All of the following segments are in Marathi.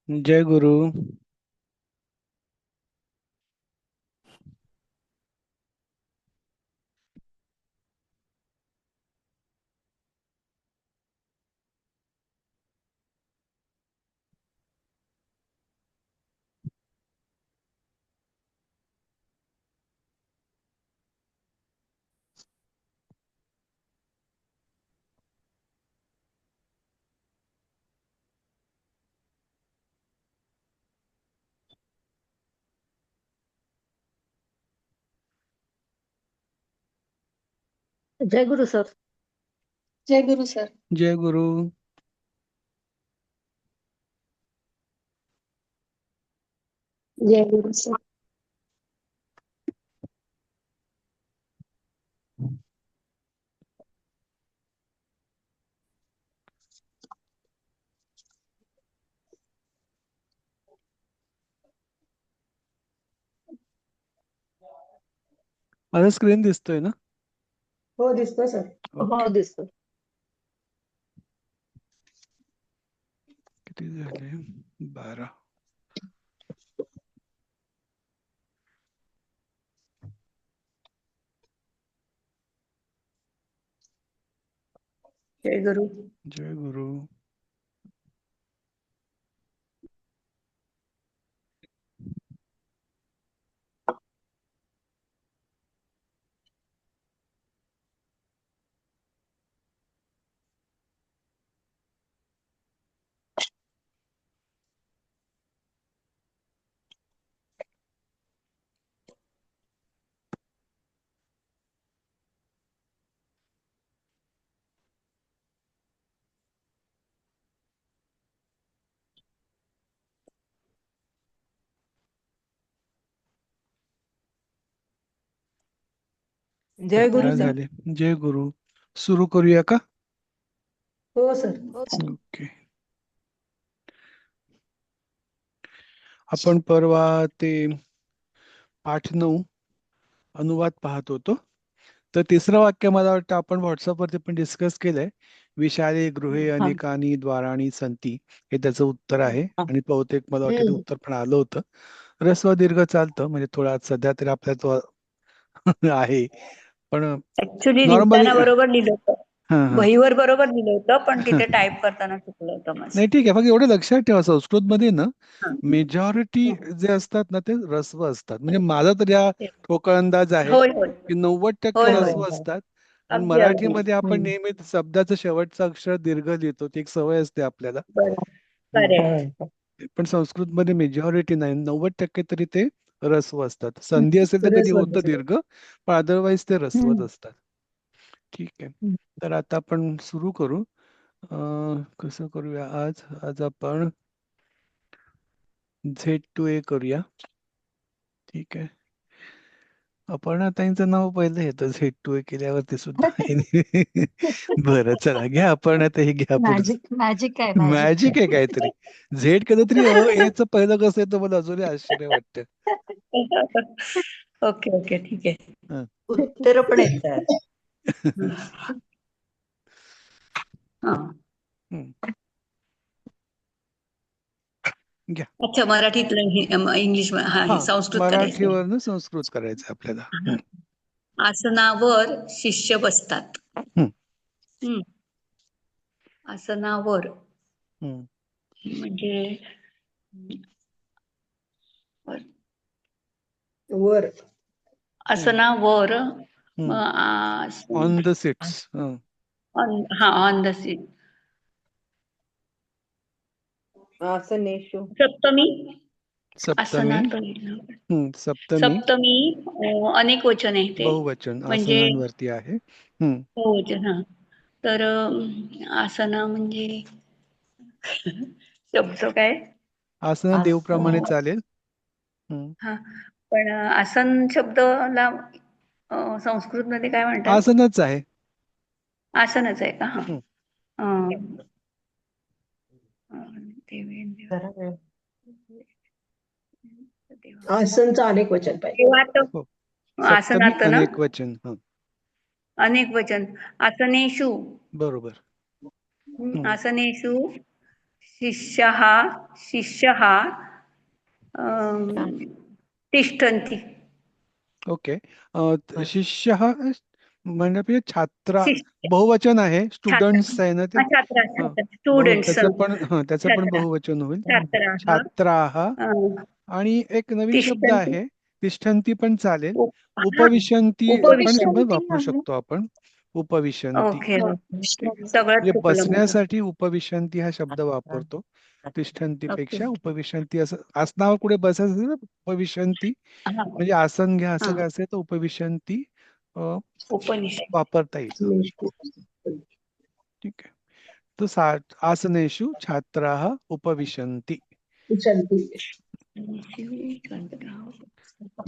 जय गुरु। जय गुरु सर. जय गुरु सर. जय गुरु. जय गुरु सर. माझा स्क्रीन दिसतोय ना? हो दिसतो सर. हो ओके. दिसतो. किती झाले? 12. जय गुरु. जय गुरु. जय गुरु 17 सर. झाले. जय गुरु. सुरू करूया का? हो सर. ओके. आपण परवा ते पाठ 9 अनुवाद पाहत होतो. तर तिसरं वाक्य मला वाटतं आपण व्हॉट्सअपवरती पण डिस्कस केलंय. विशाले गृहे हा. अनेकानी द्वाराणी संती, हे त्याचं उत्तर आहे. आणि बहुतेक मला वाटतं ते उत्तर पण आलं होतं. ऱ्हस्व दीर्घ चालतं, म्हणजे थोडा सध्या तरी आपल्या तो आहे. पण ऍक्च्युली नॉर्मली लिहिताना बरोबर लिहिलं होतं, हा हा वहीवर बरोबर लिहिलं होतं, पण तिथे टाईप करताना चुकलं होतं माझं. नाही ठीक आहे. फक्त एवढं लक्षात ठेवा, संस्कृत मध्ये ना हा. मेजॉरिटी हं. जे असतात ना ते ऱ्हस्व असतात. म्हणजे माझा तर या ठोकळ अंदाज आहे होय होय की 90% होय होय. ऱ्हस्व असतात. आणि अगदी अगदी. मराठीमध्ये आपण नेहमी शब्दाचं शेवटचं अक्षर दीर्घ लिहितो, ती एक सवय असते आपल्याला. बरं. हम्म. करेक्ट. पण संस्कृतमध्ये मेजॉरिटी नाही, 90% तरी ते ऱ्हस्व असतात. संधी असेल तर कधी होतं दीर्घ, पण अदरवाईज ते ऱ्हस्वच असतात. ठीक आहे. तर आता आपण सुरू करू. कसं करूया आज? आज आपण Z2A करूया. ठीक आहे. अपर्णा ताईंचं नाव पहिलं येतं Z2A केल्यावरती सुद्धा. बरं चला, घ्या अपर्णा ताई, घ्या पुढचं. मॅजिक मॅजिक आहे मॅजिक आहे काहीतरी. झेड केलं तरी ए च पहिलं कसं येतं मला अजूनही आश्चर्य वाटतं. ओके ओके ठीक आहे. हं. उत्तर पण येतात. हा. हं. घ्या. अच्छा, मराठीतलं इंग्लिश हा हा, हे संस्कृत करायचंय. मराठीवरनं संस्कृत करायचं आपल्याला. हा. आसनावर शिष्य बसतात. हं. हम्म. आसनावर हं. म्हणजे वर. हं. आसनावर हं. On the seats. हा, ऑन द सीट. आसनेषु. सप्तमी. सप्तमी. आसनात सप्तमी सप्तमी अनेक वचन आहे ते, बहुवचन म्हणजे आसनांवरती आहे. हं. बहुवचन. हा. तर आसना म्हणजे शब्द काय? आसन देवप्रमाणे अं, चालेल. हं. हा. पण आसन शब्दला संस्कृत मध्ये काय म्हणतात? आसनच आहे. आसनच आहे का? हा. हं. अं, देवेंद्र. आसनचं अनेक वचन पाहिजे. देवात. हो. सप्तमी आसनात ना अनेक वचन. अनेक वचन. आसनेषु. बरोबर. हं. आसनेषु शिष्यः शिष्यः अं, तिष्ठन्ति ओके. शिष्यः म्हणजे छात्रा शिष्य बहुवचन आहे, छात्र स्टुडंट्स आहे ना ते. छात्र हा, स्टुडंट्स त्याचं पण त्याचं पण छात्र बहुवचन होईल. छात्राः छात्राः. आणि एक नवीन शब्द तिष्ठन्ति आहे, तिष्ठन्ती पण चालेल. हा, उपविशंती पण उपविशन्ति वापरू शकतो आपण. उपविशंती ओके ठीक. सगळंच म्हणजे चुकलं माझं. बसण्यासाठी उपविशंती हा शब्द वापरतो. ओके तिष्ठंतीपेक्षा उपविशंती असं आसनावर कुठे बसायचं असेल ना, उपविशंती हा म्हणजे आसन घ्या असं हा काय असेल तर उपविशंती उपनिषद वापरता येईल. ठीक आहे. तो आसनेषु छात्राः उपविशन्ति.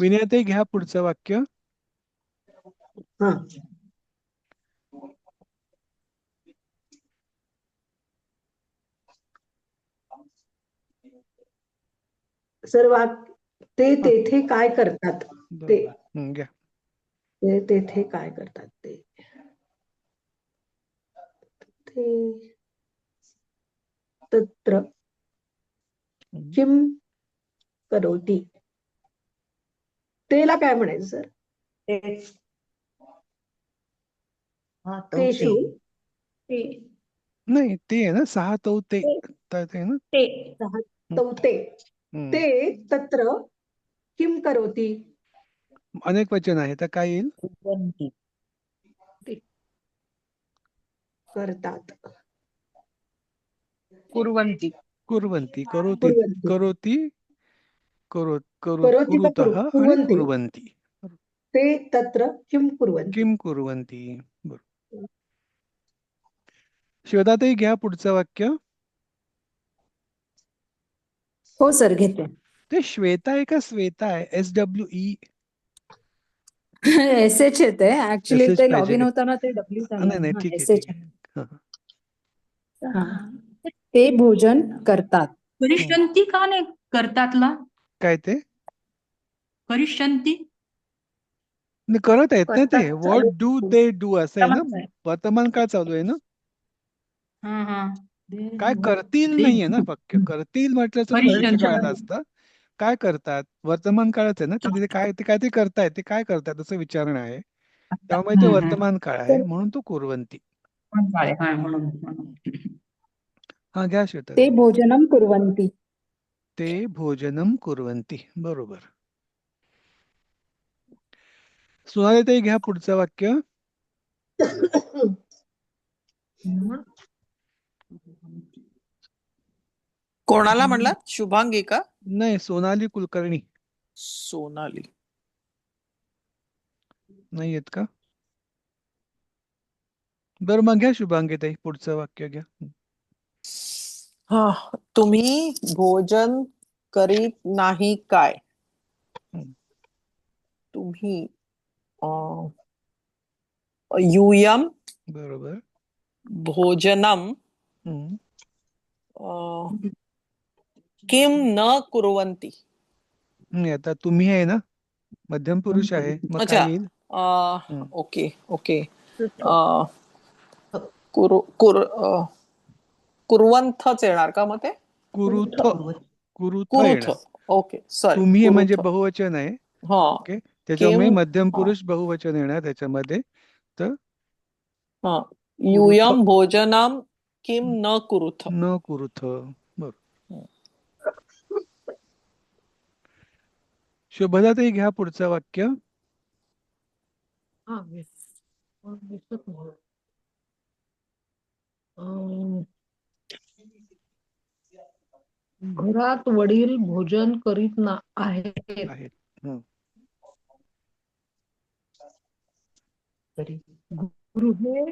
विनयते घ्या पुढचं वाक्य. हा. सर ते हा, तेथे काय करतात ते बरोबर. घ्या. ते तेथे काय करतात ते तत्र किम करोति तेला काय म्हणायचं सर तेषु नाही ते आहे ना, सहा तौ ते तर ते ना. ते ते तत्र किम करोति अनेक वचन आहे तर काय येईल? करतात कुर्वन्ति कुर्वन्ति. करोति कुर्वन्ति करोति करोति का कुरुतः आणि कुर्वन्ति कुर्वन्ति. ते तत्र किम कुर्वन्ति किम कुर्वन्ति. बरोबर. श्वेताताई घ्या पुढचं वाक्य. हो सर घेते. ते श्वेता आहे का श्वेता आहे? SWE SH येते ऍक्च्युली SH ते लॉग पाहिजे इन का? होताना ते W नाही नाही, ठीक आहे SH ठीक आहे. हा. ते भोजन करतात. करिष्यन्ति का नाही करतातला काय ते करिष्यन्ति नाही, करत आहेत ना ते. करतात व्हॉट चालू डू दे डू असं आहे ना. वर्तमान काळ. वर्तमान काळ चालू आहे ना. हा हा काय करतील नाहीये ना, फक्त करतील म्हटलं तर भविष्य काळाला असतं. काय करतात वर्तमान काळच आहे ना. तिथे काय ते काहीतरी करतायत, ते काय करतात असं विचारणं आहे. त्यामुळे ते वर्तमान काळ आहे म्हणून तो कुर्वन्ति. हा घ्या श्वेता. ते भोजनम कुर्वन्ति. ते भोजनम कुर्वन्ति. बरोबर. सुनालीताई घ्या पुढचं वाक्य. कोणाला म्हणला? शुभांगी का? नाही, सोनाली कुलकर्णी सोनाली नाही येत का? बरं मग घ्या शुभांगीताई पुढचं वाक्य घ्या. हा. तुम्ही भोजन करीत नाही काय? तुम्ही यूयम बरोबर. भोजनम किम न कुर्वन्ति. आता तुम्ही आहे ना, मध्यम पुरुष आहे, मग अच्छा. काय येईल? Okay okay. कुर्वंथच येणार का मग ते? कुरुथ. कुरुथ कुरुथ. येणार. Okay sorry. तुम्ही म्हणजे बहुवचन आहे. हा. ओके, त्याच्यामुळे मध्यम पुरुष बहुवचन येणार त्याच्यामध्ये. तर यूयम भोजनम किम न कुरुथ. न कुरुथ. बरोबर. शुभदाताई घ्या पुढचं वाक्य. घरात वडील भोजन करीत आहेत. गृहे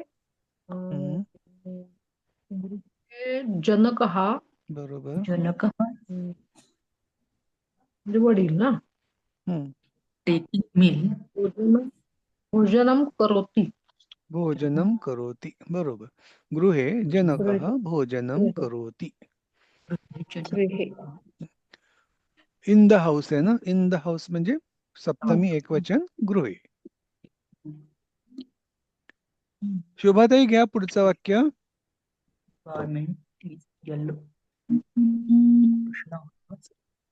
जनक हा बरोबर. जनक म्हणजे वडील ना. टेकिंग मील भोजनम करोति. भोजनम करोति. बरोबर. गृहे जनकः भोजनम करोति. इन द हाऊस आहे ना. इन द हाऊस म्हणजे सप्तमी एकवचन गृहे. शुभाताई घ्या पुढचं वाक्य. येलो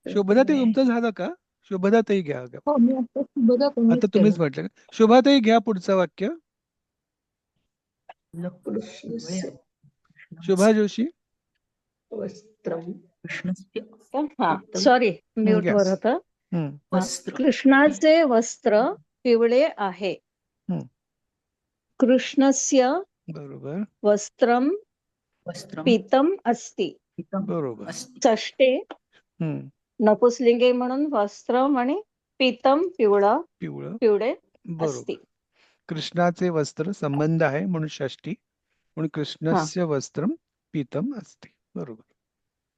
शोभनाताई तुमचं झालं का? शोभनाताई घ्या. हो, मी आता बघा आता तुम्हीच तुम्हीच केलं. म्हटलं का? शोभाताई घ्या पुढचं वाक्य. कृष्णस्य शोभा जोशी वस्त्रम सॉरी म्यूट घ्या. वर होतं. हम्म. कृष्णाचे वस्त्र पिवळे आहे. हम्म. कृष्णस्य बरोबर वस्त्रम पीतम अस्ति. बरोबर. षष्टे हम्म. नपुसलिंगी म्हणून वस्त्रम आणि पीतम पिवळं पिवळे बरोबर. अस्ति. कृष्णाचे वस्त्र संबंध आहे म्हणून षष्टी, म्हणून कृष्णस्य वस्त्रम पीतम असते. बरोबर.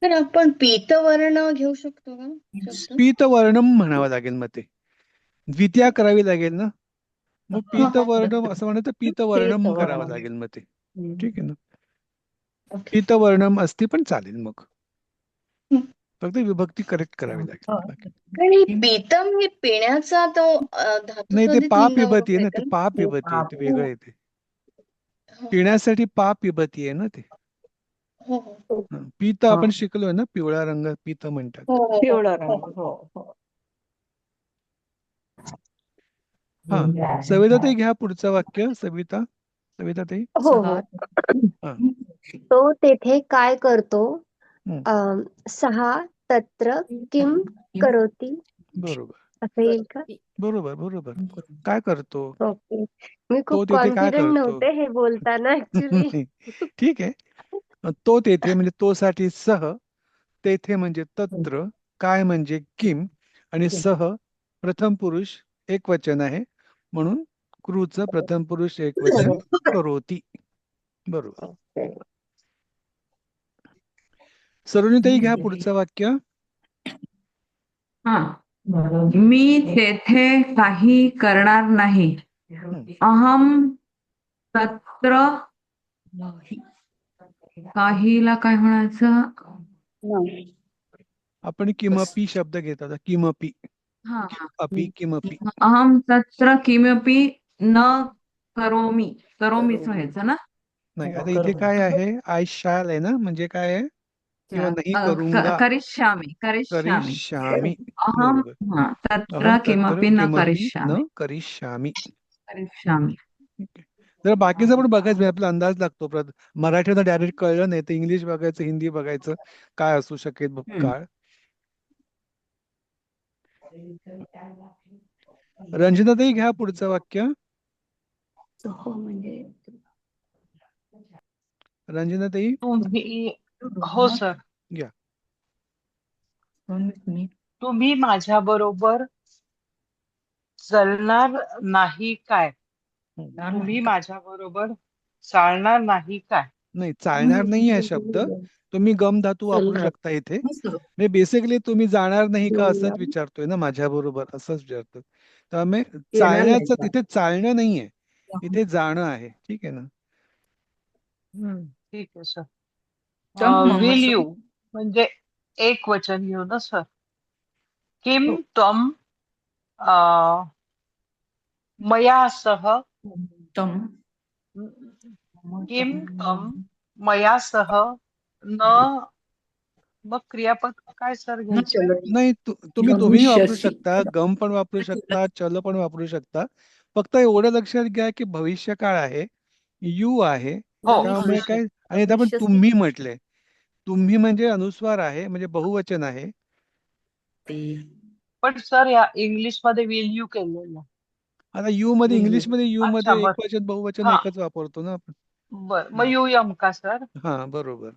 तर आपण पीतवर्ण घेऊ शकतो का शब्द? पीतवर्णम म्हणावं लागेल मग ते. द्वितीया करावी लागेल ना. मग पीतवर्णम असं म्हणत तर पीतवर्णम करावं लागेल मग ते. ठीक आहे ना. पीतवर्णम असती पण चालेल मग. फक्त विभक्ती करेक्ट करावी लागेल. आणि पीतम हे पिण्याचा तो धातू नाही ते शोधित पाप लिंगावरून विभक्ती आहे ना. येतं ते ना? पाप विभक्ती आहे. ते वेगळं आहे ते. हो, पिण्यासाठी पाप विभक्ती आहे ना ते. हो, हो. पीत आपण शिकलोय ना, पिवळा रंग पीत म्हणतात. हो, हो, पिवळा हो. रंग. हो हो. हा सविताताई घ्या पुढचं वाक्य. सविताताई. हो हो. हा. तो तेथे काय करतो? हम्म. सहा तत्र किम करोती? बरोबर असं येईल का? बरोबर बरोबर. काय करतो? ओके. मी तो खूप तेथे काय कॉन्फिडंट करतो? नव्हते हे बोलताना ऍक्च्युली. ठीक आहे. तो तेथे म्हणजे तो साठी सह, तेथे म्हणजे तत्र, काय म्हणजे किम, आणि सह प्रथम पुरुष एक वचन आहे म्हणून क्रूचं प्रथम पुरुष एक वचन करोती. बरोबर. सरोनिताई घ्या पुढचं वाक्य. मी तेथे काही करणार नाही. अहम तत्र काहीला काय म्हणायचं? आपण किमपी शब्द घेत होता. किमपी हा किमपी. अहम तत्र किमपि न करोमी. करोमीच व्हायचं ना? नाही आता इथे काय आहे? आय शॅल आहे ना, म्हणजे काय आहे? किंवा नाही करूंगा. करिष्यामी. करिष्यामी. अहम बरोबर. तत्र अहम किमपि तत्र न किमपी करिष्यामी. न करिष्यामी. करिष्यामी. जर बाकीचं पण बघायचं, आपला अंदाज लागतो. मराठीला डायरेक्ट कळलं नाही तर इंग्लिश बघायचं, हिंदी बघायचं, काय असू शकेल काळ. रंजनाताई घ्या पुढचं वाक्य. रंजनाताई हो सर. घ्या. तुम्ही माझ्या बरोबर चालणार नाही काय? तुम्ही माझ्या बरोबर चालणार नाही काय? नाही, चालणार नाही आहे शब्द. तुम्ही गम धातू वापरू शकता इथे. म्हणजे बेसिकली तुम्ही जाणार नाही का असंच विचारतोय ना, माझ्या बरोबर असंच विचारतो. त्यामुळे चालण्याचं तिथे चालणं नाहीये, इथे जाणं आहे. ठीक आहे ना. ठीक आहे सर. विल यू म्हणजे एक वचन घेऊ ना सर. किम त्वम मया सह. किम त्वम मया सह न. मग क्रियापद काय सर घ्यायचं? नाही, तुम्ही वापरू शकता. गम पण वापरू शकता, चल पण वापरू शकता. फक्त एवढं लक्षात घ्या की भविष्य काळ आहे, यू आहे, त्यामुळे काय. आणि आता पण तुम्ही म्हटले. तुम्ही म्हणजे अनुस्वार आहे, म्हणजे बहुवचन आहे. पण सर या इंग्लिश मध्ये विल यू केलेलं. आता यू मध्ये, इंग्लिश मध्ये यू अच्छा, मध्ये एकवचन बहुवचन एकच वापरतो ना आपण. बर, मग युयम का सर? हा बरोबर.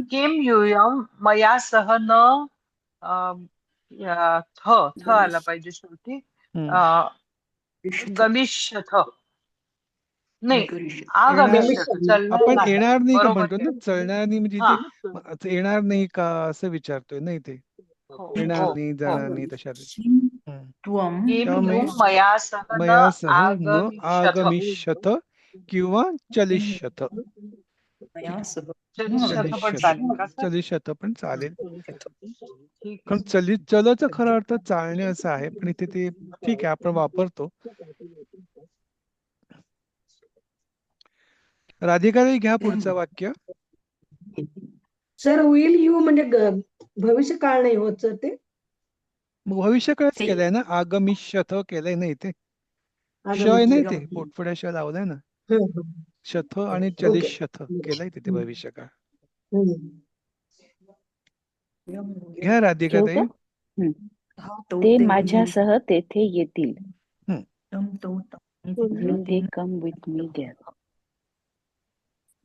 किम युयम मया सह न. थ आला पाहिजे शेवटी. गमिष्यथ. नाही, आगमिष्यथ. चलणार आपण नाही. येणार नाही का बरोबर म्हणतो ना, आहे. चलणार नाही म्हणजे इथे येणार नाही का असं विचारतोय ना इथे. येणार नाही, जाणार नाही तशा. त्यामुळे मया सह न मया सह न आगमिष्यथ. आगमिष्यथ किंवा चलिष्यथ. चलिष्यथ पण चालेल का सर? चलिष्यथ पण चालेल. कारण चलचा खरा अर्थ चालणे असा आहे, पण इथे ते ठीक आहे आपण वापरतो. राधिकाताई घ्या पुढचं वाक्य. सर विल यू म्हणजे भविष्य काळ नाही होत सर ते मग भविष्यकाळच ते- केलंय ना, आगमिष्यथ केलंय ना इथे. श आहे ना इथे, पोटफड्या श लावलाय ना. शथ आणि ओके चलिष्यथ केलंय तिथे भविष्यकाळ. घ्या घेऊ राधिकाताई. का? ते माझ्यासह तेथे येतील. Will they come with me there?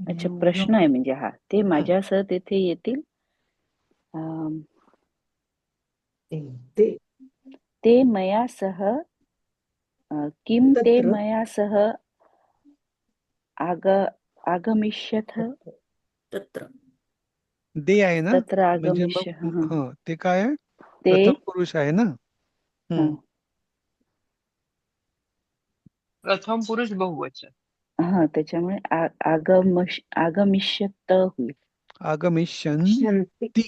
अच्छा, प्रश्न आहे म्हणजे हा. ते माझ्यासह तेथे येतील. अम, ते ते मया सह किम ते तत्र मया सह आगमिष्यथ दे आहे ना, तत्र म्हणजे आगमिष्य मग ते काय आहे, ते प्रथम पुरुष आहे ना. हं, प्रथम पुरुष बहुवचन. त्याच्यामुळे आगमिष्यत होईल. आगमिष्यन्ति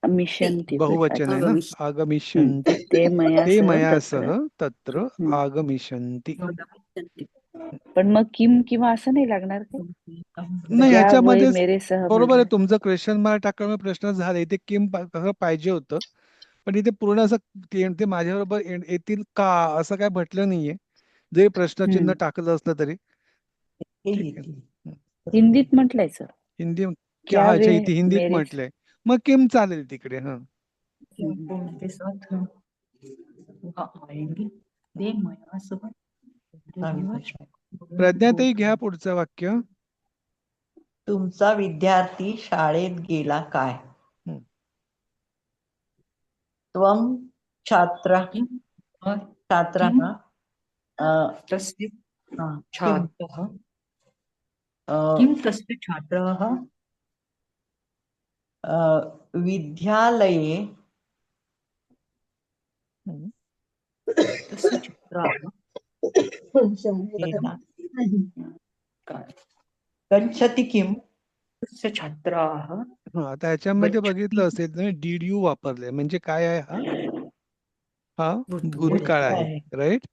मिशन्ति होईल. बहुवचन आहे ना, आगमिष्यन्ति. ते मया ते सह मया तत्र. सह तत्र हं. आगमिष्यन्ति. पण मग किम किंवा असं नाही लागणार का? नाही, त्या ह्याच्यामध्ये वय मेरे सह बरोबर आहे म्हटलं. तुमचं. क्वेश्चन मार्क टाकल्यामुळे प्रश्न झाला. इथे किम कसं पाहिजे होतं, पण इथे पूर्ण असं ते माझ्याबरोबर येतील का असं काय म्हटलं नाहीये. जरी प्रश्नचिन्ह टाकलं असलं तरी ठीक आहे. हिंदीत म्हटलंय सर. हिंदी क्या हा, अच्छा, वे इथे हिंदीत मेरे म्हटलंय. मग किम चालेल तिकडे. हा, प्रज्ञाताई घ्या पुढचं वाक्य. तुमचा विद्यार्थी शाळेत गेला काय? हं. त्वं छात्रः विद्यालये गच्छति किम? हा, आता ह्याच्यामध्ये बघितलं असेल ना, डीड यू वापरले म्हणजे काय आहे हा भूतकाळ आहे, राईट.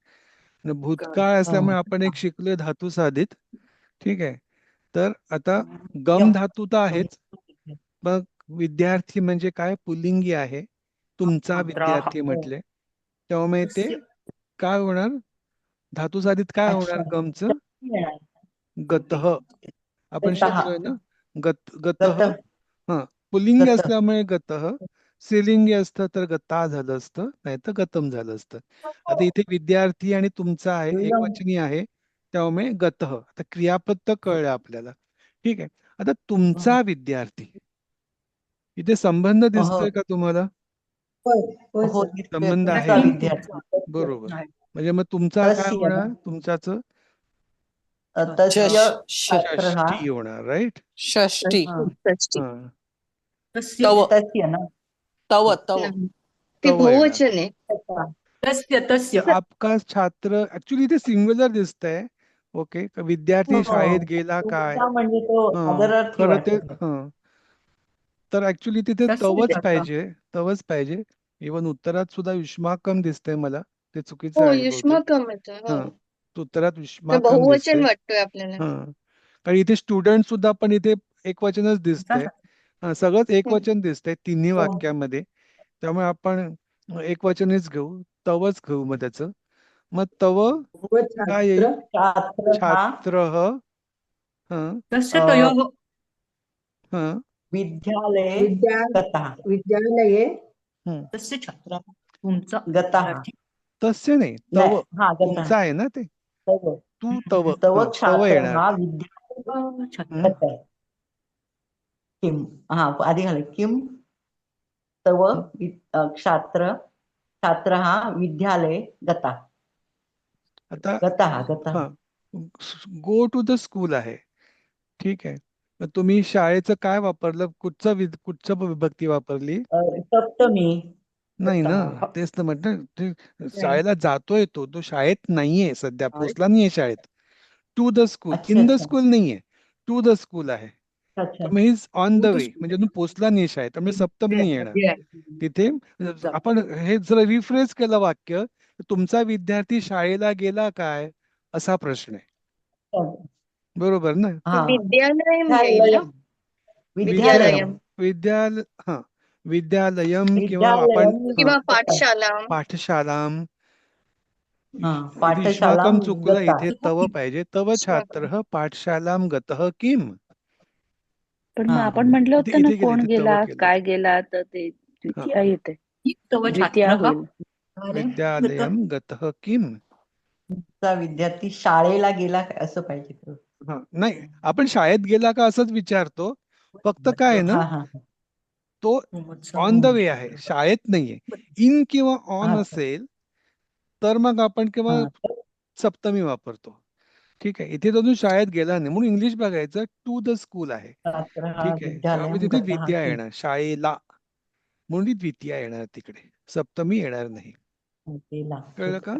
भूतकाळ असल्यामुळे आपण एक शिकलोय धातू साधित. ठीक आहे. तर आता गम धातू तर आहेच, मग विद्यार्थी म्हणजे काय, पुल्लिंगी आहे. तुमचा विद्यार्थी म्हटले, त्यामुळे ते काय होणार, धातू साधित काय होणार गमचं, गतः. आपण शिकलोय ना, गतः. हा, पुल्लिंगी असल्यामुळे गतः, स्त्रीलिंगी असतं तर गता झालं असतं, नाही तर गतम झालं असतं. आता इथे विद्यार्थी आणि तुमचा आहे, एकवचनी आहे, त्यामुळे गतः. आता क्रियापद तर कळलं आपल्याला. ठीक आहे. आता तुमचा विद्यार्थी, इथे संबंध दिसतोय का तुम्हाला? संबंध आहे, बरोबर. म्हणजे मग तुमचा काय होणार, तुमच्याच षष्ठी होणार, राईट. षष्टी. तव ते बहुवचन आहे. आपका छात्र ऍक्च्युली इथे सिंग्युलर दिसतंय. ओके, विद्यार्थी शाळेत गेला काय, म्हणजे तो आदरार्थी खरं ते वाटतो. तर ऍक्च्युली तिथे तवच पाहिजे. इव्हन उत्तरात सुद्धा युष्माकम दिसतंय मला, ते चुकीचं हो, आहे बहुतेक. युष्माकम येतं. हा, हो. उत्तरात ते युष्माकम बहुवचन दिसतंय. वाटतोय आपल्याला. हा, कारण इथे स्टुडंट सुद्धा पण इथे एकवचनच दिसतंय. सगळंच एकवचन दिसतंय तिन्ही वाक्यामध्ये. त्यामुळे आपण एकवचनच घेऊ, तवच घेऊ. मग त्याचं मग तव काय येईल, छात्र. विद्यालये विद्यालये तस्य नाही, तव तुमचा आहे ना ते, तू तव येणार ते. किम आधी घाल किम तव छात्र विद्यालये गता. आता गो टू द स्कूल आहे. ठीक आहे. मग तुम्ही शाळेचं काय वापरलं, कुठचं विभक्ती वापरली? सप्तमी. नाही ना, तेच तर म्हटलं. शाळेला जातोय तो शाळेत नाहीये सध्या, पोचला नाहीये शाळेत. To the school, in the school नाहीये, टू द स्कूल आहे. मग इज ऑन द वे, म्हणजे अजून पोचला नाही शाळेत, त्यामुळे सप्तमी नाही येणार तिथे. आपण हे जर रिफ्रेश केलं वाक्य, तुमचा विद्यार्थी शाळेला गेला काय असा प्रश्न आहे, बरोबर ना. विद्यालयम येईल ना? विद्यालयम. हा विद्यालयम किंवा आपण विद्यालयम किंवा हा पाठशाला. पाठशालाम. हा इथे पाठशालां युष्माकम चुकलं, गता. इथे तव पाहिजे. तव छात्रः पाठशालां गतः किम. पण मग हा आपण म्हटलं इथे होतं ना इथे गेले, कोण इथे तव गेला केलं. काय गेला तर ते हा द्वितीया येते. तव द्वितीया छात्रः होईल. विद्यालयम गतः किम. तुमचा विद्यार्थी शाळेला गेला काय असं पाहिजे. हा नाही, आपण शाळेत गेला का असंच विचारतो. फक्त काय आहे ना, हा हा तो ऑन द वे आहे, शाळेत नाहीये. इन किंवा ऑन हा असेल तर मग आपण किंवा हा सप्तमी वापरतो. ठीक आहे, इथे तो अजून शाळेत गेला नाही म्हणून इंग्लिश बघायचं टू द स्कूल आहे. छात्र हा ठीक आहे, तेव्हा मग विद्यालयम तिथे गतः द्वितीया किम. येणार, शाळेला म्हणून ती द्वितीया येणार तिकडे, सप्तमी येणार नाही. गेला. कळलं का?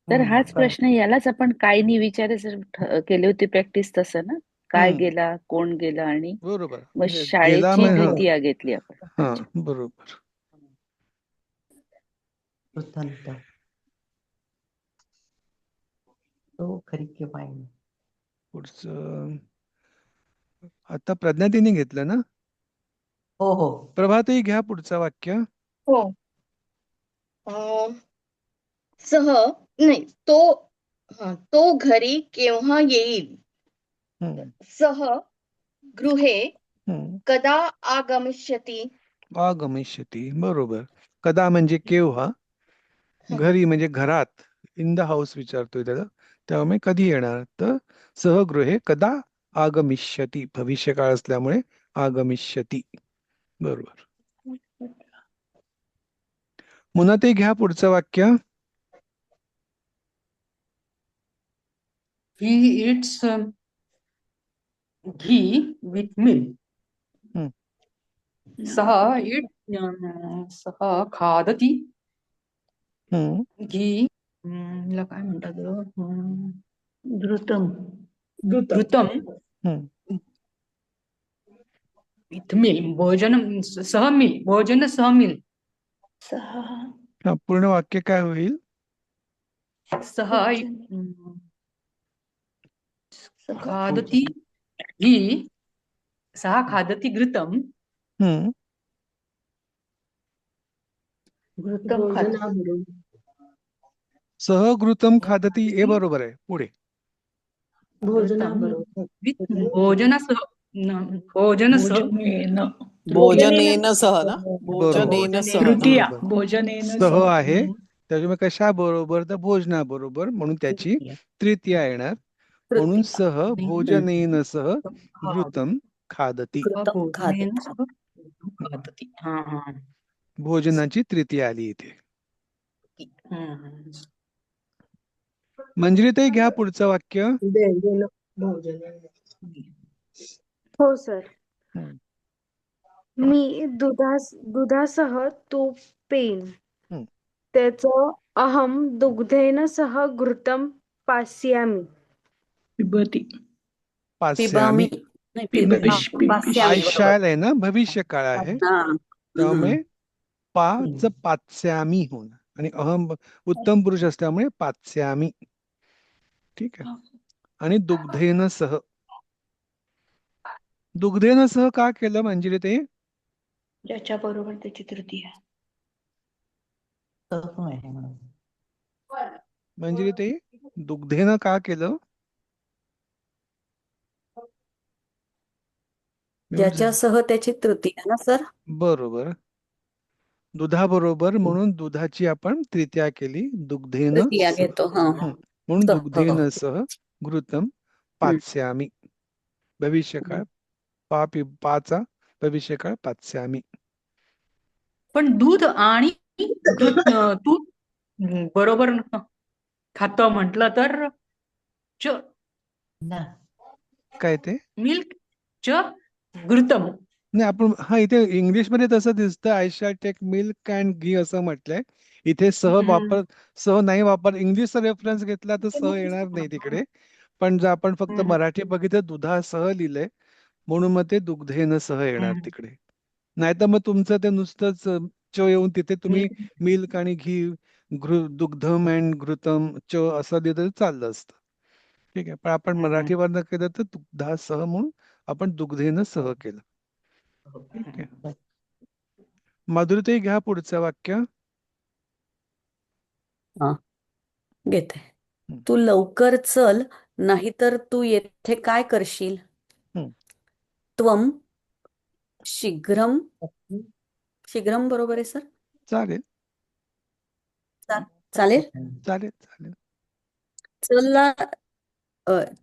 तर हाच बरं. प्रश्न यालाच आपण काय नाही केली होती प्रॅक्टिस तसं ना, काय हम्म गेला कोण गेला आणि बरोबर. मग गेला शाळेची म्हणजे हा द्वितीया घेतली आपण. हा अच्छा. बरोबर. कृतंत. तो खरी के पाहिजे. पुढचं आता प्रज्ञातीने घेतलं ना. हो हो प्रभातही घ्या पुढचं वाक्य. हो. अं, सह नाही तो घरी केव्हा येईल. हम्म, सह गृहे हम्म. कदा आगमिष्यति. आगमिष्यति, बरोबर. कदा म्हणजे केव्हा, घरी म्हणजे घरात, इन द हाऊस विचारतोय त्याला, त्यामुळे कधी येणार. तर सहगृहे कदा आगमिष्यति, भविष्यकाळ असल्यामुळे आगमिष्यति, बरोबर. पुन्हा ते घ्या पुढचं वाक्य. He eats ghee with milk. हम्म, सः सः खादति हम्म, घी ला काय म्हणतात घृतम. घृतम हम्म. विथ मिल्क भोजन सह मिल्क भोजन सह मिल्क. हा, पूर्ण वाक्य काय होईल. सः भोजन. खादति घी सः खादति घृतम हम्म, घृतम खात. भोजनाबरोबर. सहगृतम खादती, हे बरोबर आहे. पुढे भोजनाबरोबर. विथ भोजनसह भोजनसह भोजनेन सह ना, बरोबर, भोजनेन सह ना. तृतीया बरोबर. भोजनेन सह सह. आहे, त्याच्यामुळे कशा बरोबर, तर भोजनाबरोबर, म्हणून त्याची तृतीया येणार. म्हणून सह भोजनेन सह घृतम खादती, भोजनेन सह खादति. हा हा भोजनाची तृतीया आली इथे. हम्म. मंजिरीताई घ्या पुढचं वाक्य. देवेन भोजन. हो सर. हम्म, मी दुधासह तूप पेन. हम्म. त्याचं अहम दुग्धेन सह घृतं पास्यामि. पिबती पास्यामी. पिबती. आय शॅल आहे ना, भविष्य काळ आहे, त्यामुळे पाच पाच्यामी होणार, आणि अहम उत्तम पुरुष असल्यामुळे पाच्यामी. ठीक आहे. आणि दुग्धेन सह, दुग्धेन सह का केलं मंजिरी ते. ज्याच्या बरोबर त्याची तृतीया. मंजिरी ते दुग्धेन का केलं. ज्याच्यासह त्याची तृतीया ना सर. बरोबर, दुधाबरोबर, म्हणून दुधाची आपण तृतीया केली, दुग्धेन तृतीया सह. घेतो हा. म्हणून सह. दुग्धेन सह घृतम पाच्यामी, भविष्यकाळ पाचा भविष्यकाळ पाच्यामी. पण दूध आणि तूप बरोबर खातं म्हटलं तर च काय ते मिल्क च घृतम. नाही, आपण हा इथे इंग्लिश मध्ये तसं दिसतं, I shall take milk and ghee असं म्हटलंय. इथे सह नाही वापर, इंग्लिशचा रेफरन्स घेतला तर सह येणार नाही तिकडे. पण जर आपण फक्त मराठी बघितलं, दुधासह लिहिलंय, म्हणून मग ते दुग्धेन सह येणार तिकडे. नाहीतर मग तुमचं ते नुसतंच च येऊन तिथे तुम्ही मिल्क आणि घी, दुग्धम अँड घृतम च असं लिहिलं तर चाललं असतं. ठीक आहे, पण आपण मराठीवरनं केलं तर दुग्धासह म्हणून आपण दुग्धेन सह केलं. ठीक आहे. माधुरीताई घ्या पुढचं वाक्य. हा घेते. तू लवकर चल, नाहीतर तू येथे काय करशील? त्वम शीघ्रम. शीघ्रम बरोबर आहे सर? चालेल चालेल. चालेल चालेल. चलला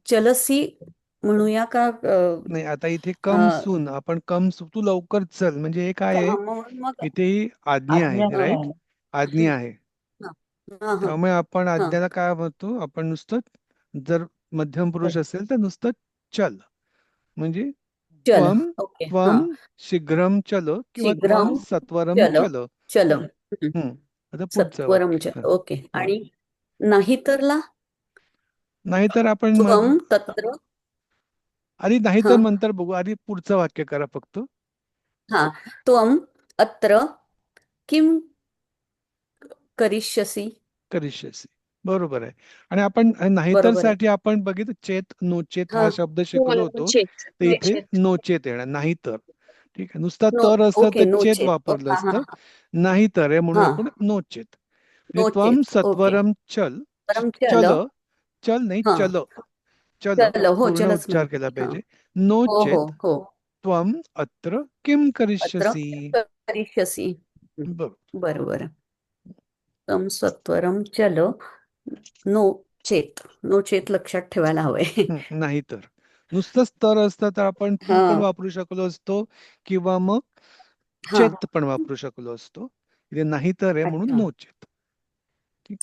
चलसी म्हणूया का? नाही, आता इथे कम सून, आपण कम तू लवकर चल म्हणजे हे काय आहे, मग इथे ही आज्ञा आहे, राईट? आज्ञा आहे. त्यामुळे आपण आज्ञाला काय म्हणतो, आपण नुसतं, जर मध्यम पुरुष असेल तर नुसतं चल, म्हणजे त्वम त्वम शीघ्रम चलो किंवा त्वम सत्वरम चलो. चलो. आता पुढचं सत्वरम वाक्य. चलो. ओके. आणि नाहीतरला? नाहीतर आपण त्वम तत्र. आधी नाहीतर नंतर बघू, आधी पुढचं वाक्य करा फक्त. हा. त्वम अत्र किम करिष्यसि? करिष्यसि, बरोबर आहे. आणि आपण नाहीतर साठी आपण बघितलं चेत नोचेत हा शब्द शिकलो होतो, तर इथे नोचेत येणार, नाहीतर. ठीक आहे. नुसता तर असतं तर चेत वापरलं असतं, नाहीतर आहे म्हणून आपण नोचेत. त्वम सत्वरम चल, चल, चल नाही चल, चल पूर्ण उच्चार केला पाहिजे. नोचेत त्वम अत्र किम करिष्यसि? करिष्यसि. बरोबर. त्वम सत्वरम चलो, नो चेत लक्षात ठेवायला हवंय. नाहीतर नुसतंच तर असतं तर आपण तू पण वापरू शकलो असतो किंवा मग चेत पण वापरू शकलो असतो. इथे नाहीतर आहे म्हणून नो चेत.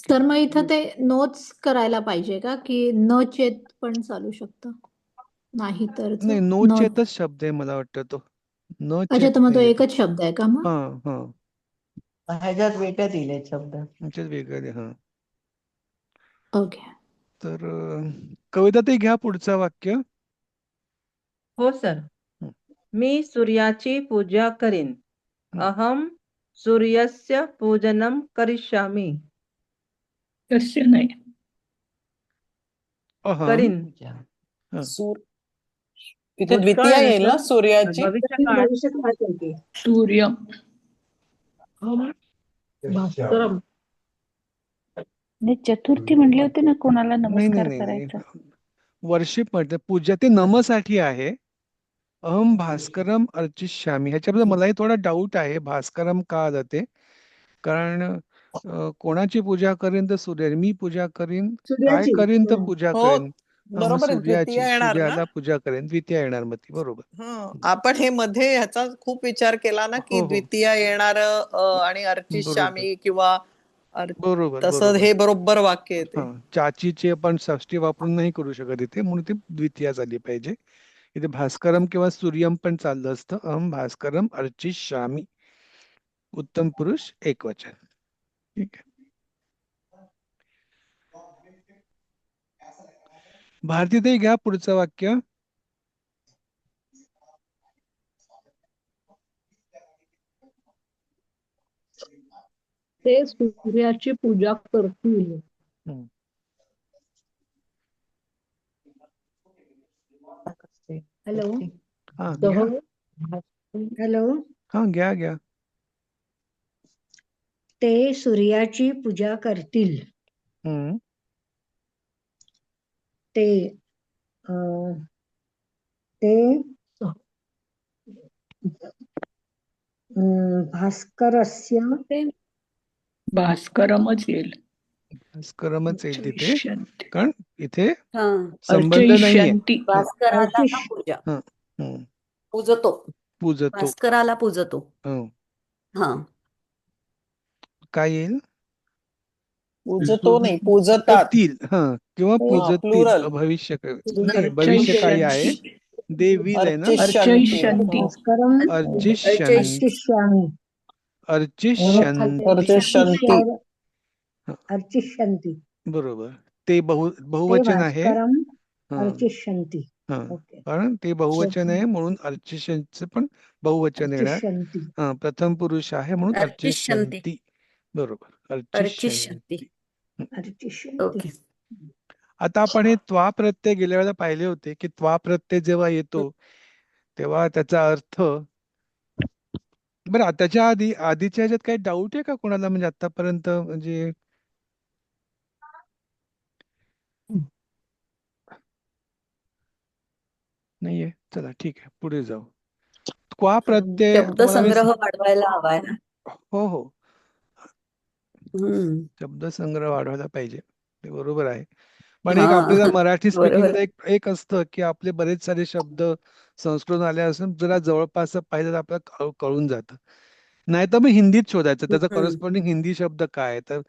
तर मग इथं ते नोच करायला पाहिजे का, की न चेत पण चालू शकतं? नाही तर नाही, नो चेतच शब्द आहे मला वाटतं तो. न अच्छा, चेत तर मग तो नाही. एकच शब्द आहे का मग? ह्याच्यात वेगळं दिले शब्द. ह्याच्यात वेगळं. हा. ओके. तर कविताताई घ्या पुढचं वाक्य. हो सर. मी सूर्याची पूजा करीन. अहम सूर्यस्य पूजनम करिष्यामि. तस्य नाही. करीन. इथे द्वितीय येईल ना सूर्याची? भविष्यकाळ. सूर्य. चतुर्थी म्हणले होते ना, कोणाला नमस्कार करायचा? वर्षिप म्हणते, पूजा ते नमसाठी आहे. अहम भास्करम अर्चिष्यामी. ह्याच्याबद्दल मलाही थोडा डाऊट आहे, भास्करम का आलं ते. कारण कोणाची पूजा करीन तर सूर्य, मी पूजा करीन, काय करीन तर पूजा करीन. सूर्याला पूजा करेन, द्वितीय येणार मग ती. बरोबर. आपण हे मध्ये ह्याचा खूप विचार केला ना, की द्वितीय येणार आणि अर्चिष्यामी किंवा बरोबर, तसं हे बरोबर वाक्य येते. चाचीची आपण षष्टी वापरून नाही करू शकत इथे, म्हणून ती द्वितीय झाली पाहिजे. इथे भास्करम किंवा सूर्यम पण चाललं असतं. अहम भास्करम अर्चिष्यामी, उत्तम पुरुष एकवचन. ठीक आहे. भारतीताई घ्या पुढचं वाक्य. ते सूर्याची पूजा करतील. हॅलो. हॅलो. हा, घ्या. ते सूर्याची पूजा करतील. ते भास्करस्य. भास्करमच येईल. भास्करमच येईल तिथे, कारण इथे संबंध नाहीये. भास्कराला पूजा. पूजतो. भास्कराला पूजतो. हा. काय येईल? पूजतो नाही, पूजतात. किंवा पूजतील. भविष्यकाळी आहे. देवी आहे ना. अर्चिष्यन्ति. बरोबर. ते बहुवचन आहे. कारण ते बहुवचन आहे म्हणून अर्चिष्यन्ति पण बहुवचन येणार. प्रथम पुरुष आहे म्हणून अर्चिष्यन्ति. बरोबर, अर्चिष्यन्ति. आता आपण हे त्वा प्रत्यय गेल्या वेळेला पाहिले होते, की त्वा प्रत्यय जेव्हा येतो तेव्हा त्याचा अर्थ बरं त्याच्या आधीच्या ह्याच्यात काही डाऊट आहे का कोणाला, म्हणजे आतापर्यंत म्हणजे नाहीये? चला ठीक आहे, पुढे जाऊ. क्वा प्रत्यय शब्दसंग्रह वाढवायला हवाय ना. हो हो, शब्दसंग्रह वाढवायला पाहिजे, ते बरोबर आहे. पण एक आपल्याला मराठी स्पीकिंगला एक असतं की आपले बरेच सारे शब्द संस्कृत आले असून जरा जवळपास पाहिजे तर आपल्याला कळून जातं. नाही तर मग हिंदीत शोधायचं, त्याचा करस्पॉन्डिंग हिंदी शब्द काय तर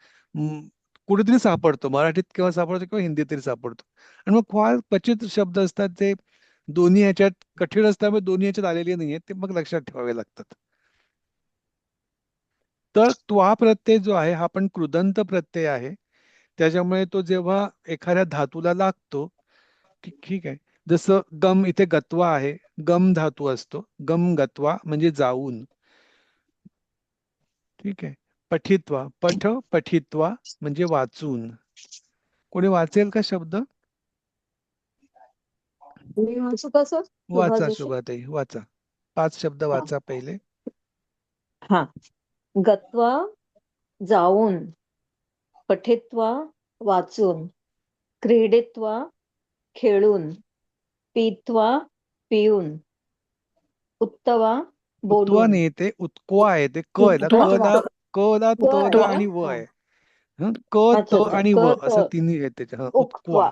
कुठेतरी सापडतो, मराठीत किंवा सापडतो किंवा हिंदीत तरी सापडतो. आणि मग फार क्वचित शब्द असतात ते दोन्ही ह्याच्यात कठीण असल्यामुळे दोन्ही ह्याच्यात आलेले नाहीये, ते मग लक्षात ठेवावे लागतात. तर त्वा प्रत्यय जो आहे हा पण कृदंत प्रत्यय आहे, त्याच्यामुळे तो जेव्हा एखाद्या धातूला लागतो, ठीक आहे, जसं गम इथे गत्वा आहे, गम धातू असतो, गम गत्वा म्हणजे जाऊन, ठीक आहे. पठित्वा, पठित्वा म्हणजे वाचून. कोणी वाचेल का शब्द? वाचा शोभाताई, वाचा. 5 शब्द वाचा पहिले. हा, गत्वा जाऊन, पठित्वा वाचून, क्रीडित्वा खेळून, पीत्वा पिऊन, उत्तवा उत्वा बोलून. नाही, ते उत्क्वा आहे, ते क आहे, क ला त ला आणि व आहे. क त आणि व असं तिन्ही आहेत त्याच्या. उत्क्वा.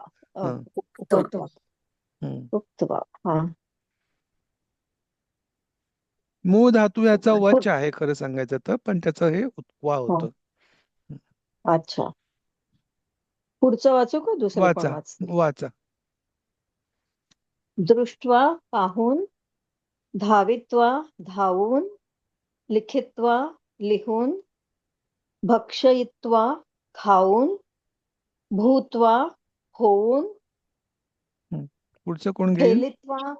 मूळ धातू याचा वच आहे खरं सांगायचं तर, पण त्याचं हे उत्क्वा होतं. अच्छा, पुढचं वाचू का दुसरं पण वाचा वाचा. दृष्ट्वा पाहून, धावित्वा धावून, लिखित्वा लिहून, भक्षयित्वा खाऊन, भूत्वा होऊन, पुढचं कोण घेईल? खेलित्वा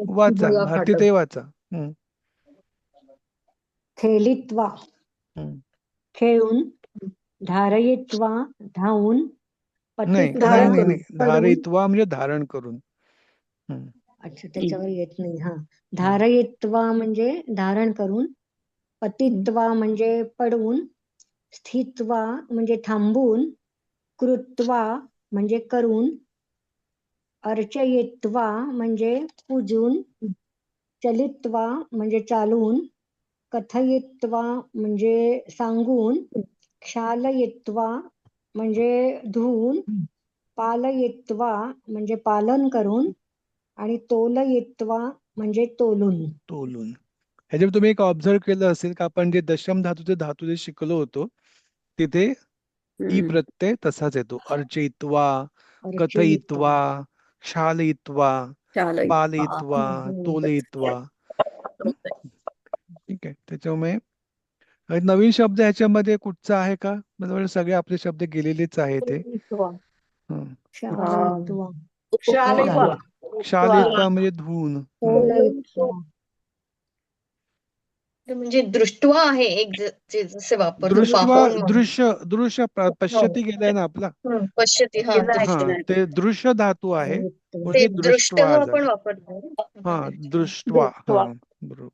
वाचा, भारती ते वाचा. खेलित्वा खेळून, धारयित्वा धावून, नाही, धारयित्वा म्हणजे धारण करून. अच्छा, त्याच्यावर येत नाही. हा, धारयित्वा म्हणजे धारण करून, पतित्वा म्हणजे पडवून, स्थित्वा म्हणजे थांबून, कृत्वा म्हणजे करून, अर्चयित्वा म्हणजे पूजून, चलित्वा म्हणजे चालून, कथयित्वा म्हणजे सांगून, क्षालयित्वा म्हणजे धुवून, पालयित्वा म्हणजे पालन करून, आणि तोलयित्वा म्हणजे तोलून. ह्याच्यावर तुम्ही एक ऑब्झर्व केलं असेल का आपण जे दशम धातू जे शिकलो होतो तिथे ई प्रत्यय तसाच येतो. अर्चयित्वा, कथयित्वा, क्षालयित्वा, पालयित्वा, तोलयित्वा. ठीक आहे, त्याच्यामुळे नवीन शब्द ह्याच्यामध्ये कुठचा आहे का? म्हणजे सगळे आपले शब्द गेलेलेच आहे ते. क्षालयित्वा म्हणजे धुवून. म्हणजे दृष्टवा आहे एक जसे वापरतो. दृश्य पश्यती गेलाय ना आपला. पश्यती, हा, ते दृश्य धातू आहे. ते दृष्टवा आपण वापरतो. हा, दृष्ट्वा. हा, बरोबर.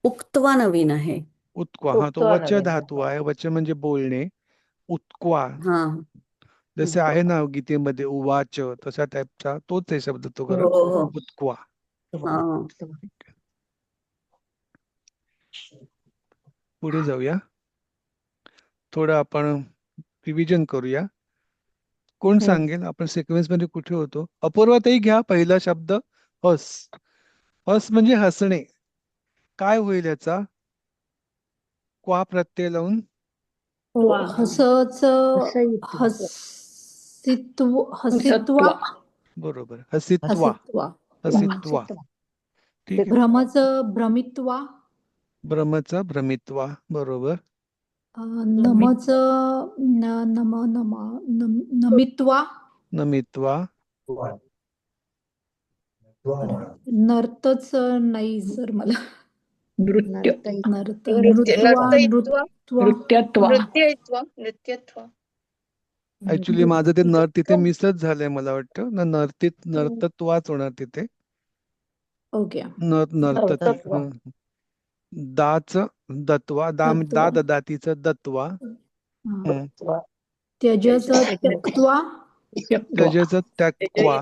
उक्त्वा नवीन आहे. उत्क्वा, हा, तो वच धातू आहे. वच म्हणजे बोलणे. उत्क्वा जसे आहे ना गीतेमध्ये उवाच, तशा टाईपचा तोच आहे शब्द तो खरं. उत्क्वा. पुढे जाऊया, थोडं आपण रिव्हिजन करूया. कोण सांगेल आपण सिक्वेन्स मध्ये कुठे होतो? अपूर्वाताई घ्या पहिला शब्द, हस. हस म्हणजे हसणे. काय होईल याचा? क्वा प्रत्यय लावून हसित्वा. बरोबर, हसित्वा. हसित्वा. ठीक आहे. भ्रमचं भ्रमित्वा. भ्रमचं भ्रमित्वा. बरोबर. नमचं नमित्वा. नमित्वा. नर्तच नाही सर मला. ऍक्च्युली माझं ते नर तिथे मिसच झालंय मला वाटतं ना. नर्तत्वाच होणार तिथे. ओके. नर्तकी. दाच दत्वा, दा दत्वा. ददातीचं दत्वा. हम्म. त्यजस त्यक्त्वा. त्यजेचं त्यक्त्वा.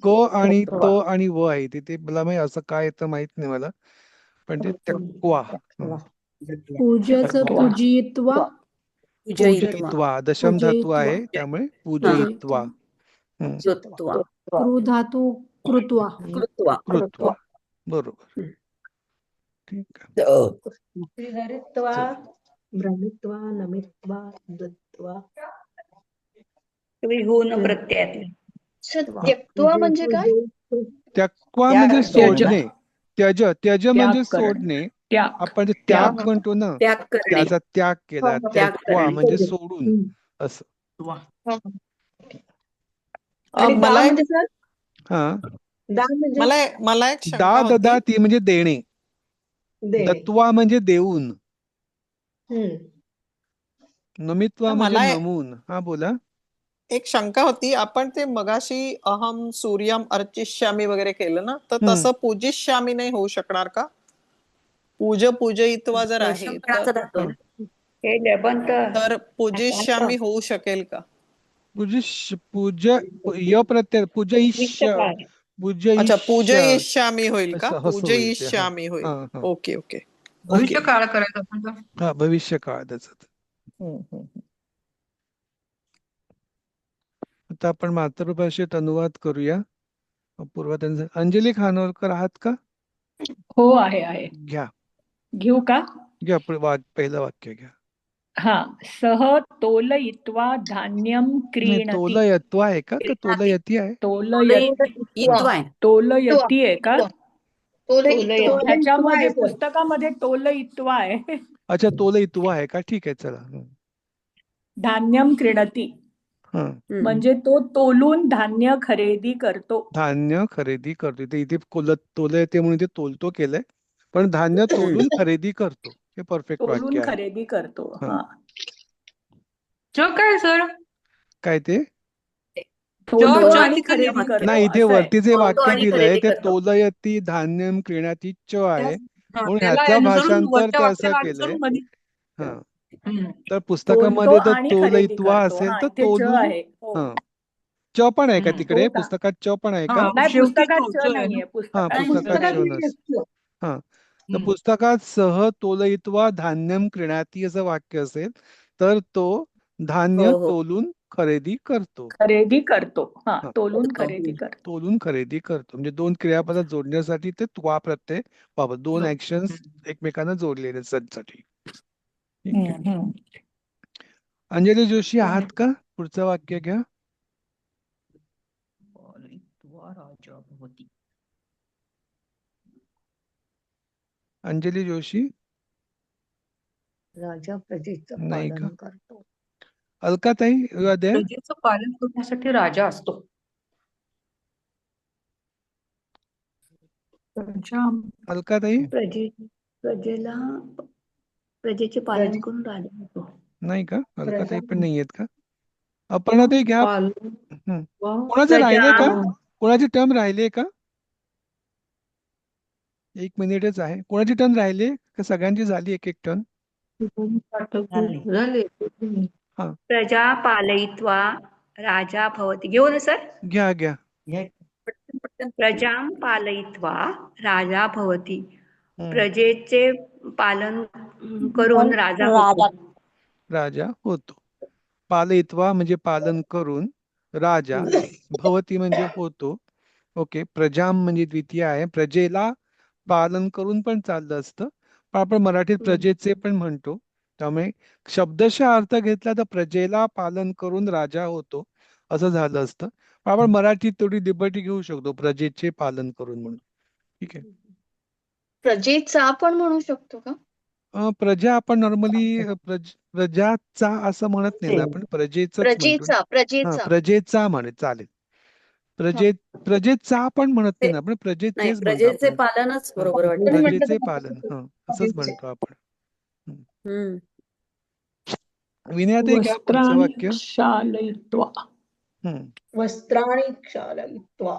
क आणि त आणि व आहे तिथे, मला माहिती असं काय येतं माहित नाही मला, पण ते त्यक्त्वा. पूजस पूजयित्वा. पूजयित्वा दशम धातू आहे, पूजयित्वा. त्यामुळे पूजयित्वा. कृ धातू कृत्वा. कृत्वा. बरोबर. ठीक आहे. धरित्वा भ्रमित्वा नमित्वा दत्वा. विहून प्रत्ययातले. त्यक्त्वा म्हणजे काय? त्यक्त्वा म्हणजे सोडणे. त्यज त्यज म्हणजे सोडणे. आपण जे त्याग म्हणतो ना, त्याचा त्याग केला. त्यक्त्वा म्हणजे सोडून असं. आणि दा मला म्हणजे सर, हा, दा म्हणजे मला एक शंका दा होती. ददाती म्हणजे देणे. दत्वा म्हणजे देऊन. नमित्वा म्हणजे मला नमून. हा बोला. एक शंका होती, आपण ते मगाशी अहम सूर्यम अर्चिष्यामी वगैरे केलं ना, तर तसं पूजिष्यामी नाही होऊ शकणार का? पूजयित्वा जर आहे तर पूजिष्यामी होऊ शकेल का? य प्रत्यय पूजयिष्य. अच्छा, पूजयिष्यामी होईल का? असं होईल ते. पूजयिष्यामी होईल. Okay okay. भविष्य काळ करायचं आपण तर. हा, भविष्य काळ त्याच. आता आपण मातृभाषेत अनुवाद करूया. अपूर्वा त्यांचा. अंजली खानोलकर आहात का? हो आहे. घ्या घेऊ का? घ्या, पहिलं वाक्य घ्या. हा. सह तोलयित्वा धान्यम क्रीणती. तोलयत्वा आहे का तोलयती आहे? तोलयती आहे का? ह्याच्यामध्ये पुस्तकामध्ये तोलयित्वा आहे. अच्छा, तोलयित्वा आहे का? ठीक आहे, चला. धान्यम क्रीणती म्हणजे तो तोलून धान्य खरेदी करतो. धान्य खरेदी करतो. इथे तोलयते म्हणून ते तोलतो केलंय, पण धान्य तोलून खरेदी करतो. हे परफेक्ट वाक्य तोलून आहे. खरेदी करतो. काय सर? काय ते? आणि खरेदी करतो. नाही, इथे वरती जे वाक्य दिलंय ते तोलयती धान्यम क्रीणाती च आहे, म्हणून ह्याचं भाषांतर ते असं केलंय. हा, तर पुस्तकामध्ये तर तोलयित्वा असेल तर तोलून. हा, च पण आहे का तिकडे? पुस्तकात च पण आहे का? पुस्तकात च नाहीये. हा, पुस्तकात च नसतं. हा, तर पुस्तकात सह तोलयित्वा धान्यम क्रीणाती असं वाक्य असेल तर तो धान्य तोलून खरेदी करतो. तोलून खरेदी करतो. तोलून खरेदी करतो म्हणजे दोन क्रियापदात जोडण्यासाठी ते त्वा प्रत्यय वापर. दोन ऍक्शन्स एकमेकांना जोडलेले साठी. ठीक आहे. अंजली जोशी आहात का? पुढचं वाक्य घ्या. अंजली जोशी राजा प्रजेचं नाही पालन का? करतो. अलकाताई द्या. प्रजेचं पालन करण्यासाठी राजा असतो. अलकाताई प्रजेचे पालन करून राजा होतो. नाही का? अलकाताई पण नाही आहेत का? अपर्णा ताई घ्या. कोणाचे राहिले का? कोणाची टर्म राहिले का? 1 मिनिटच आहे. कोणाची टर्न राहिले का? सगळ्यांची झाली एक टर्न? प्रजा पालयित्वा राजा भवति. घेऊ ना सर? घ्या. प्रजां पालयित्वा राजा भवति. प्रजेचे पालन करून राजा होतो. पालयित्वा म्हणजे पालन करून, राजा भवती म्हणजे होतो. ओके. प्रजाम म्हणजे द्वितीय आहे. प्रजेला पालन करून पण चाललं असतं, पण आपण मराठीत प्रजेचे पण म्हणतो. त्यामुळे शब्दशः अर्थ घेतला तर प्रजेला पालन करून राजा होतो असं झालं असतं, पण आपण मराठीत थोडी लिबर्टी घेऊ शकतो, प्रजेचे पालन करून म्हणून. ठीक आहे. प्रजेचा आपण म्हणू शकतो का? प्रजा आपण नॉर्मली प्रजाचा असं म्हणत नाही ना आपण, प्रजेचा म्हणे चालेल. प्रजेचा पण म्हणत नाही ना आपण, प्रजेचेच प्रजेचे पालनच बरोबर वाटतं. प्रजेचे पालन असंच म्हणतो आपण. विनयाताई घ्या पुढचं वाक्य. वस्त्राणि क्षालयित्वा.